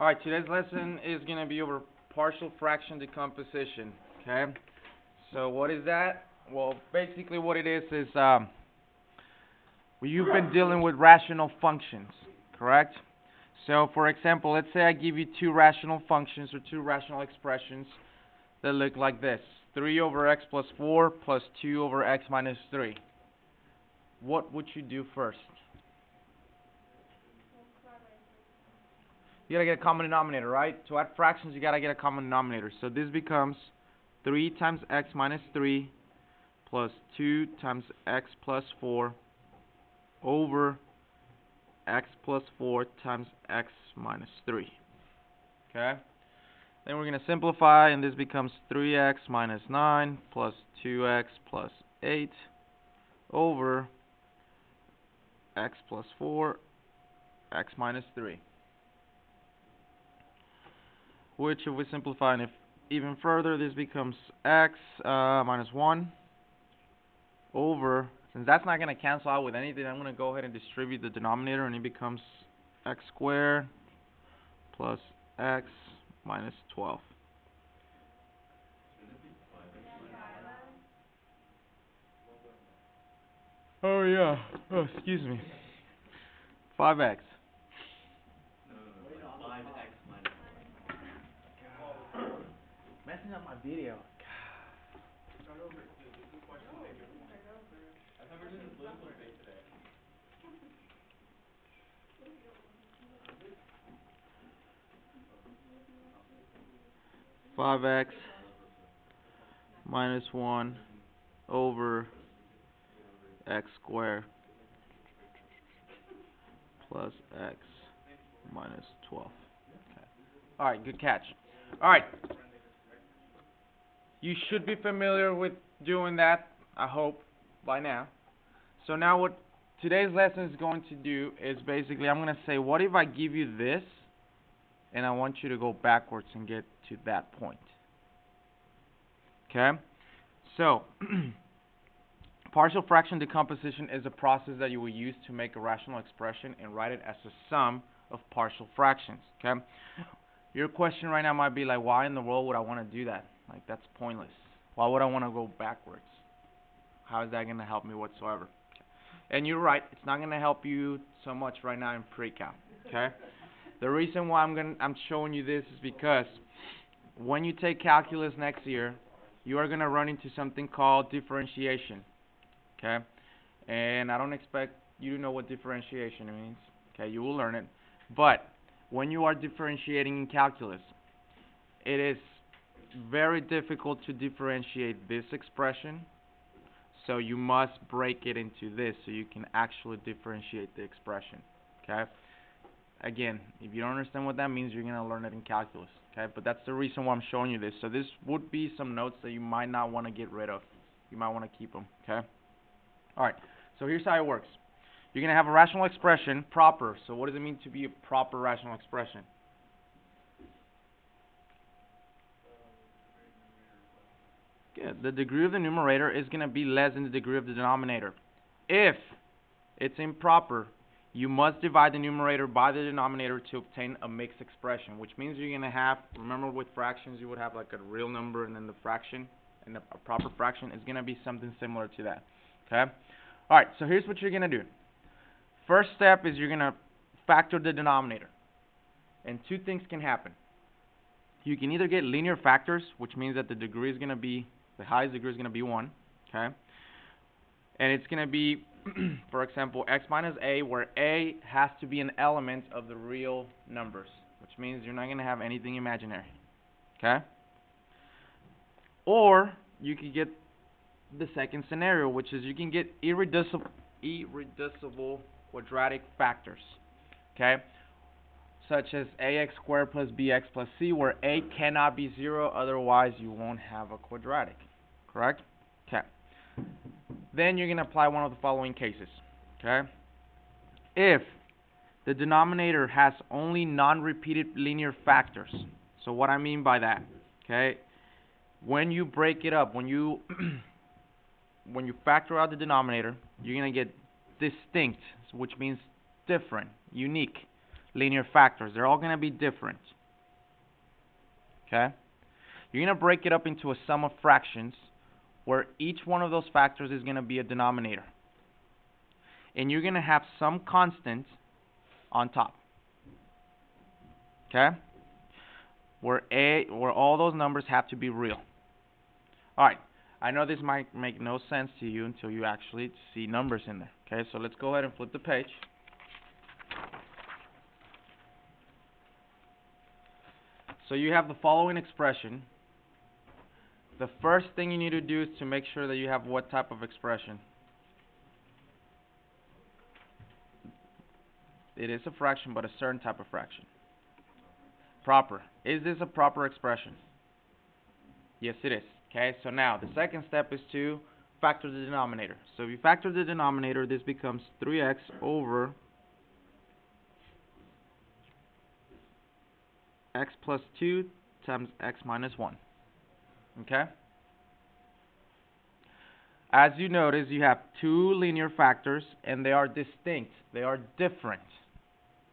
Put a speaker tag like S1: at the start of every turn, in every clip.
S1: Alright, today's lesson is going to be over partial fraction decomposition, okay? So what is that? Well, basically what it is you've been dealing with rational functions, correct? So for example, let's say I give you two rational functions or two rational expressions that look like this. 3 over x plus 4 plus 2 over x minus 3. What would you do first? You gotta get a common denominator, right? To add fractions, you gotta get a common denominator. So this becomes 3 times x minus 3 plus 2 times x plus 4 over x plus 4 times x minus 3. Okay? Then we're gonna simplify, and this becomes 3x minus 9 plus 2x plus 8 over x plus 4, x minus 3. Which, if we simplify and if even further, this becomes x minus 1 over, since that's not going to cancel out with anything, I'm going to go ahead and distribute the denominator, and it becomes x squared plus x minus 12. Oh yeah, oh excuse me, 5x. Messing up my video. Five x minus 1 over x squared plus x minus 12. Okay. Alright, good catch. Alright. You should be familiar with doing that, I hope, by now. So now what today's lesson is going to do is basically I'm going to say, what if I give you this and I want you to go backwards and get to that point? Okay? So, partial fraction decomposition is a process that you will use to make a rational expression and write it as a sum of partial fractions. Okay? Your question right now might be like, why in the world would I want to do that? Like, that's pointless. Why would I want to go backwards? How is that going to help me whatsoever? And you're right, it's not going to help you so much right now in pre-calc. Okay? The reason why I'm showing you this is because when you take calculus next year, you are going to run into something called differentiation. Okay? And I don't expect you to know what differentiation means. Okay, you will learn it. But when you are differentiating in calculus, it is very difficult to differentiate this expression, so you must break it into this so you can actually differentiate the expression. Okay? Again, if you don't understand what that means, you're going to learn it in calculus. Okay? But that's the reason why I'm showing you this. So this would be some notes that you might not want to get rid of. You might want to keep them. Okay? Alright, so here's how it works. You're going to have a rational expression, proper. So what does it mean to be a proper rational expression? Good. The degree of the numerator is going to be less than the degree of the denominator. If it's improper, you must divide the numerator by the denominator to obtain a mixed expression, which means you're going to have, remember with fractions you would have like a real number and then the fraction, and a proper fraction is going to be something similar to that. Okay? Alright, so here's what you're going to do. First step is you're going to factor the denominator. And two things can happen. You can either get linear factors, which means that the degree is going to be, the highest degree is going to be 1. Okay? And it's going to be, for example, x minus a, where a has to be an element of the real numbers, which means you're not going to have anything imaginary. Okay? Or you could get the second scenario, which is you can get irreducible quadratic factors. Okay? Such as ax squared plus bx plus c, where a cannot be 0, otherwise you won't have a quadratic. Correct? Okay. Then you're going to apply one of the following cases. Okay? If the denominator has only non-repeated linear factors. So what I mean by that, okay? When you break it up, when you when you factor out the denominator, you're going to get distinct, which means different, unique. linear factors. They're all going to be different. Okay? You're going to break it up into a sum of fractions where each one of those factors is going to be a denominator. And you're going to have some constant on top. Okay? Where all those numbers have to be real. Alright, I know this might make no sense to you until you actually see numbers in there. Okay, so let's go ahead and flip the page. So you have the following expression. The first thing you need to do is to make sure that you have what type of expression? It is a fraction, but a certain type of fraction. Proper. Is this a proper expression? Yes, it is. Okay, so now the second step is to factor the denominator. So if you factor the denominator, this becomes 3x over x plus 2 times x minus 1. Okay? As you notice, you have two linear factors, and they are distinct. They are different.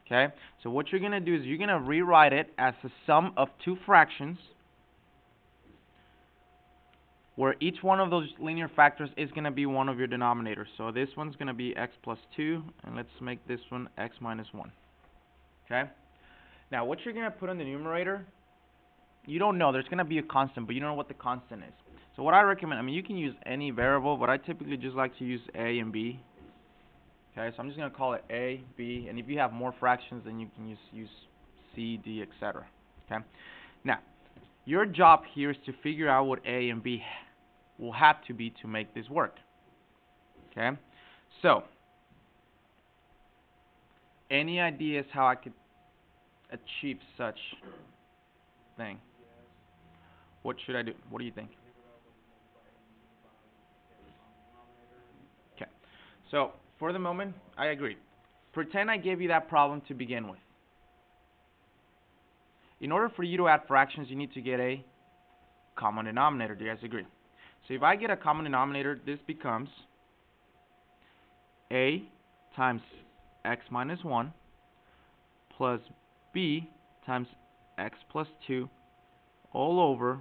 S1: Okay? So what you're going to do is you're going to rewrite it as a sum of two fractions, where each one of those linear factors is going to be one of your denominators. So this one's going to be x plus 2, and let's make this one x minus 1. Okay? Now, what you're going to put in the numerator, you don't know. There's going to be a constant, but you don't know what the constant is. So what I recommend, I mean, you can use any variable, but I typically just like to use a and b. Okay, so I'm just going to call it a, b, and if you have more fractions, then you can use c, d, etc. Okay? Now, your job here is to figure out what a and b will have to be to make this work. Okay? So, any ideas how I could achieve such thing? What should I do? What do you think? Okay. So, for the moment, I agree. Pretend I gave you that problem to begin with. In order for you to add fractions, you need to get a common denominator. Do you guys agree? So if I get a common denominator, this becomes a times x minus 1 plus b times x plus 2 all over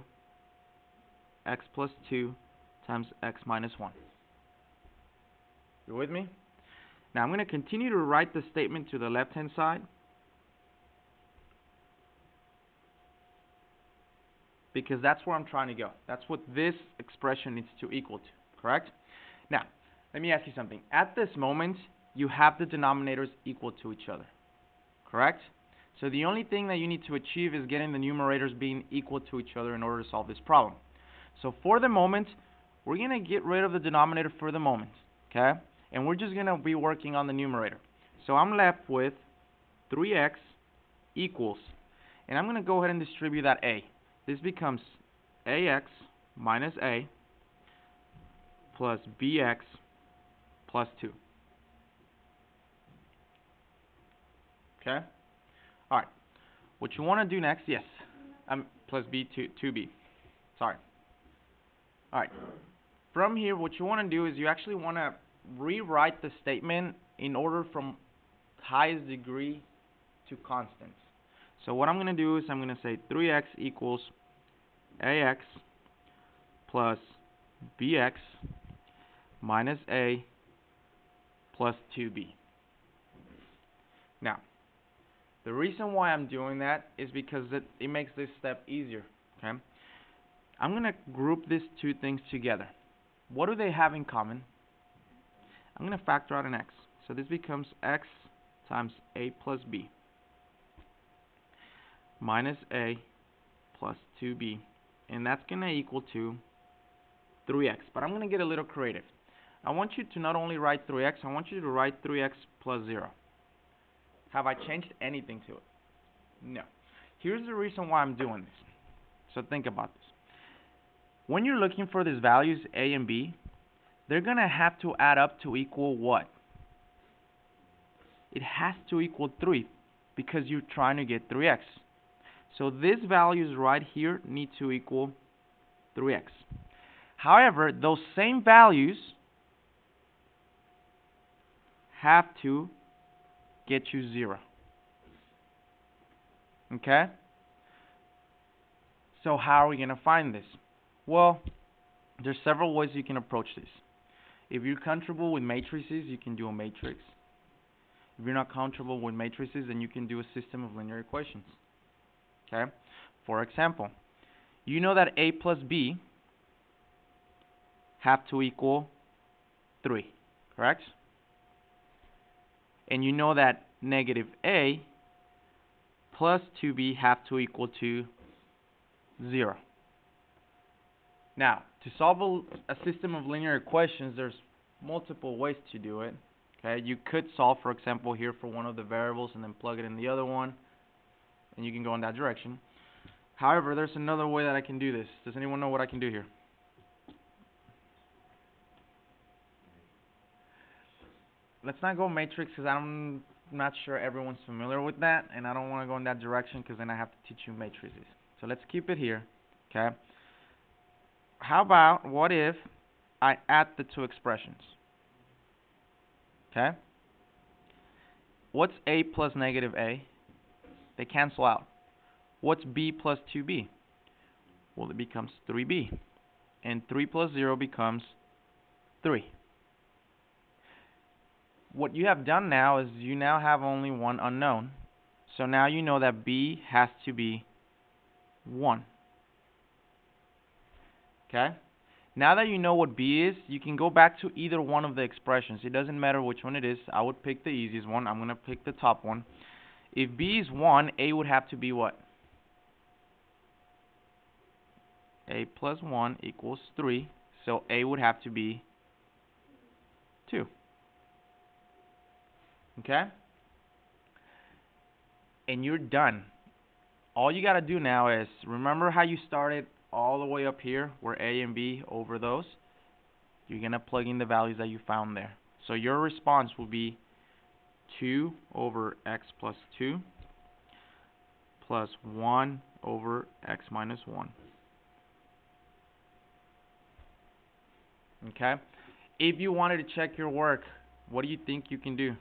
S1: x plus 2 times x minus 1. You with me? Now I'm going to continue to write the statement to the left-hand side, because that's where I'm trying to go. That's what this expression needs to equal to, correct? Now, let me ask you something. At this moment, you have the denominators equal to each other, correct? So the only thing that you need to achieve is getting the numerators being equal to each other in order to solve this problem. So for the moment, we're going to get rid of the denominator for the moment, okay? And we're just going to be working on the numerator. So I'm left with 3x equals, and I'm going to go ahead and distribute that a. This becomes ax minus a plus bx plus 2. Okay? Alright. What you want to do next, yes, plus b, 2b. Sorry. Alright. From here, what you want to do is you actually want to rewrite the statement in order from highest degree to constants. So what I'm going to do is I'm going to say 3x equals ax plus bx minus a plus 2b. Now, the reason why I'm doing that is because it makes this step easier. Okay? I'm going to group these two things together. What do they have in common? I'm going to factor out an x. So this becomes x times a plus b minus a plus 2b, and that's going to equal to 3x. But I'm going to get a little creative. I want you to not only write 3x, I want you to write 3x plus 0. Have I changed anything to it? No. Here's the reason why I'm doing this. So think about this. When you're looking for these values, a and b, they're going to have to add up to equal what? It has to equal 3 because you're trying to get 3x. So these values right here need to equal 3x. However, those same values have to get you 0. Okay? So how are we going to find this? Well, there's several ways you can approach this. If you're comfortable with matrices, you can do a matrix. If you're not comfortable with matrices, then you can do a system of linear equations. Okay? For example, you know that A plus B have to equal 3, correct? And you know that negative A plus 2B have to equal to 0. Now, to solve a system of linear equations, there's multiple ways to do it. Okay, you could solve, for example, here for one of the variables and then plug it in the other one, and you can go in that direction. However, there's another way that I can do this. Does anyone know what I can do here? Let's not go matrix because I'm not sure everyone's familiar with that, and I don't want to go in that direction because then I have to teach you matrices. So let's keep it here. Okay. How about, what if I add the two expressions? Okay. What's A plus negative A? They cancel out. What's B plus 2B? Well, it becomes 3B. And 3 plus 0 becomes 3. What you have done now is you now have only one unknown. So now you know that B has to be 1. Okay? Now that you know what B is, you can go back to either one of the expressions. It doesn't matter which one it is. I would pick the easiest one. I'm going to pick the top one. If B is 1, A would have to be what? A plus 1 equals 3. So A would have to be 2. Okay? And you're done. All you got to do now is, remember how you started all the way up here where A and B over those? You're going to plug in the values that you found there. So your response will be 2 over x plus 2 plus 1 over x minus 1. Okay? If you wanted to check your work, what do you think you can do?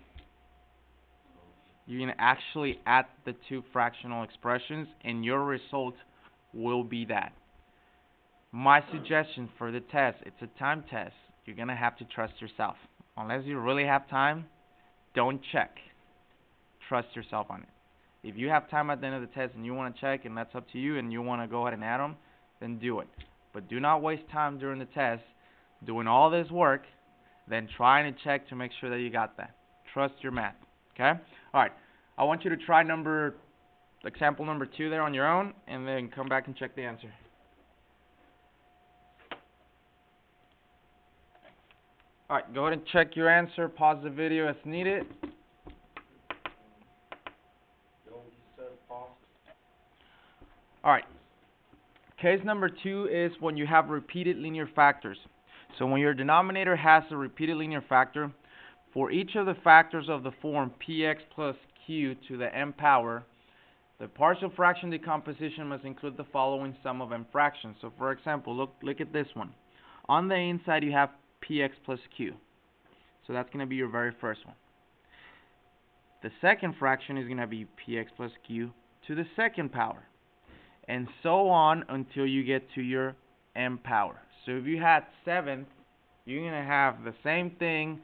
S1: You can actually add the two fractional expressions, and your result will be that. My suggestion for the test, it's a time test. You're going to have to trust yourself. Unless you really have time, don't check. Trust yourself on it. If you have time at the end of the test and you want to check, and that's up to you, and you want to go ahead and add them, then do it. But do not waste time during the test doing all this work, then trying to check to make sure that you got that. Trust your math. Okay? Alright. I want you to try example number 2 there on your own, and then come back and check the answer. Alright, go ahead and check your answer. Pause the video as needed. Alright. Case number 2 is when you have repeated linear factors. So when your denominator has a repeated linear factor, for each of the factors of the form px plus q to the m power, the partial fraction decomposition must include the following sum of m fractions. So for example, look at this one. On the inside you have px plus q. So that's going to be your very first one. The second fraction is going to be px plus q to the second power. And so on until you get to your m power. So if you had 7th, you're going to have the same thing,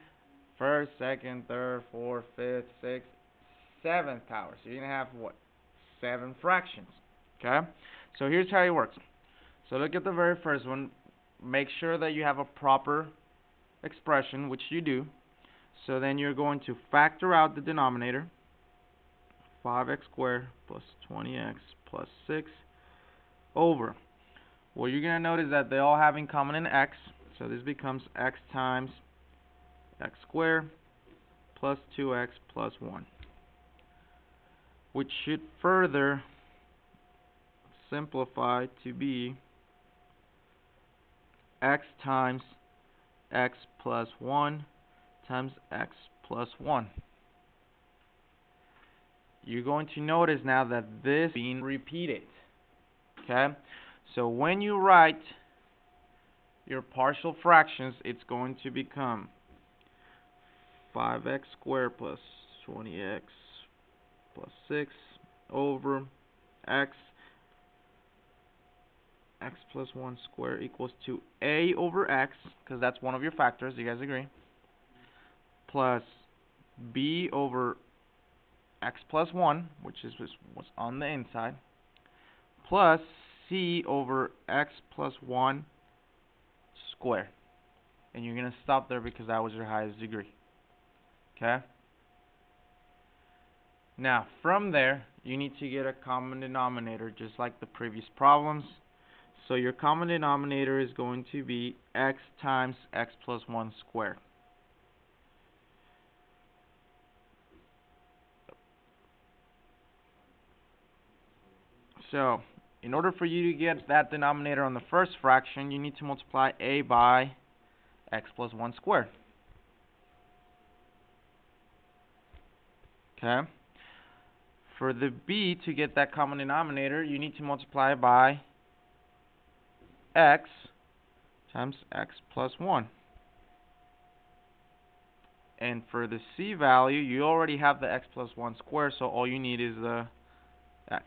S1: first, second, third, fourth, fifth, sixth, 7th power. So you're going to have what? 7 fractions. Okay? So here's how it works. So look at the very first one. Make sure that you have a proper expression, which you do. So then you're going to factor out the denominator. 5x squared plus 20x plus 6 over. Well, you're going to notice that they all have in common an x. So this becomes x times x squared plus 2x plus 1. Which should further simplify to be x times x plus 1 times x plus 1. You're going to notice now that this is being repeated. Okay? So when you write your partial fractions, it's going to become 5x squared plus 20x plus 6 over x plus 1 squared equals to a over x, because that's one of your factors, you guys agree? Plus b over x plus 1, which is what's on the inside, plus c over x plus 1 squared. And you're going to stop there because that was your highest degree. Okay? Now, from there, you need to get a common denominator, just like the previous problems. So your common denominator is going to be x times x plus 1 squared. So, in order for you to get that denominator on the first fraction, you need to multiply a by x plus 1 squared. Okay? For the b, to get that common denominator, you need to multiply by x times x plus 1. And for the c value, you already have the x plus 1 squared, so all you need is the x.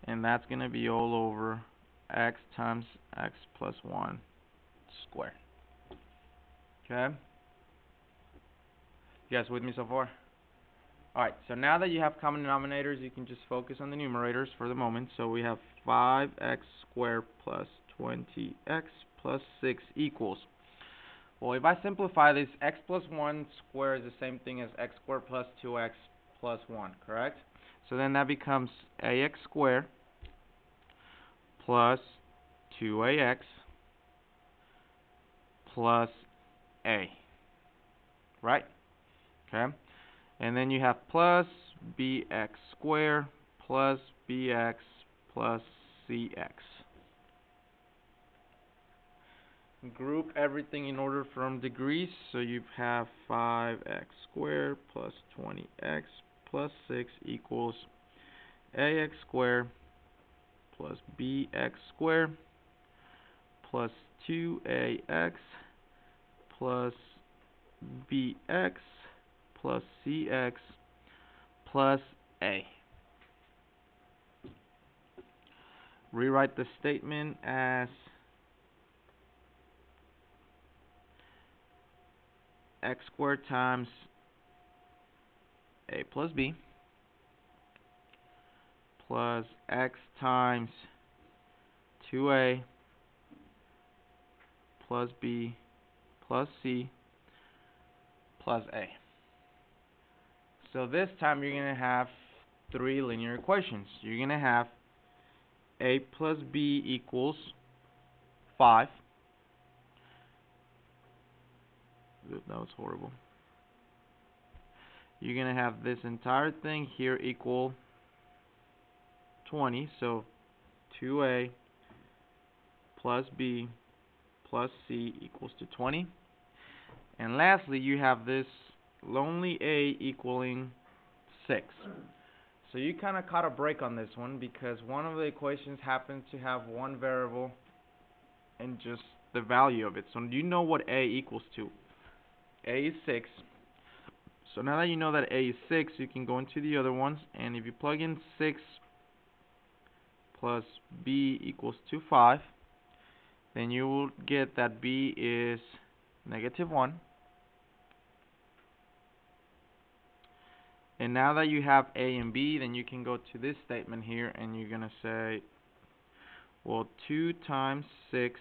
S1: And that's going to be all over x times x plus 1 squared. Okay? You guys with me so far? Alright, so now that you have common denominators, you can just focus on the numerators for the moment. So we have 5x squared plus 20x plus 6 equals. Well, if I simplify this, x plus 1 squared is the same thing as x squared plus 2x plus 1, correct? So then that becomes ax squared plus 2ax plus a, right? Okay? And then you have plus bx squared plus bx plus cx. Group everything in order from degrees, so you have 5x squared plus 20x plus 6 equals ax squared plus bx squared plus 2ax plus bx plus cx plus a. Rewrite the statement as x squared times a plus b plus x times 2a plus b plus c plus a. So this time you're going to have three linear equations. You're going to have a plus b equals 5. That was horrible. You're going to have this entire thing here equal 20. So 2a plus b plus c equals to 20. And lastly, you have this lonely a equaling 6. So you kind of caught a break on this one because one of the equations happens to have one variable and just the value of it. So you know what a equals to. A is 6. So now that you know that a is 6, you can go into the other ones, and if you plug in 6 plus b equals to 5, then you will get that b is -1. And now that you have a and b, then you can go to this statement here, and you're going to say, well, 2 times 6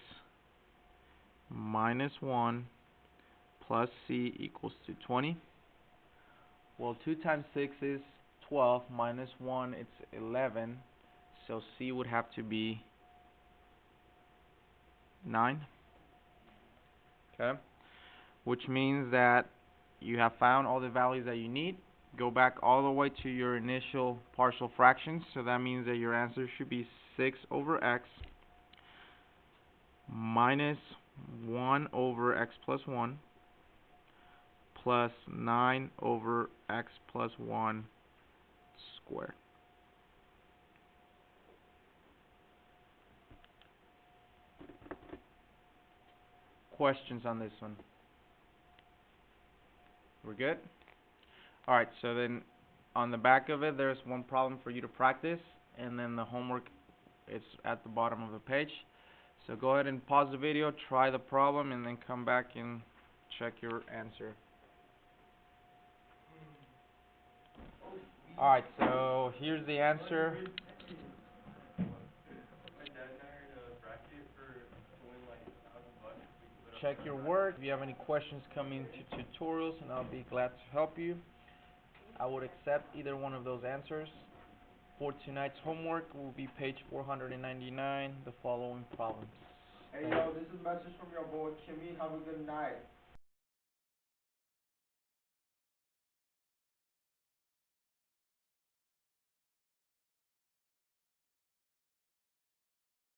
S1: minus 1 plus c equals to 20. Well, 2 times 6 is 12, minus 1, it's 11. So c would have to be 9. Okay? Which means that you have found all the values that you need. Go back all the way to your initial partial fractions. So that means that your answer should be 6 over x minus 1 over x plus 1 plus 9 over x plus 1 squared. Questions on this one? We're good? Alright, so then On the back of it, there's one problem for you to practice, and then the homework is at the bottom of the page. So go ahead and pause the video, try the problem, and then come back and check your answer. Alright, so here's the answer. Check your work. If you have any questions, come into tutorials and I'll be glad to help you. I would accept either one of those answers. For tonight's homework will be page 499, the following problems.
S2: Hey yo, this is a message from your boy Kimmy. Have a good night.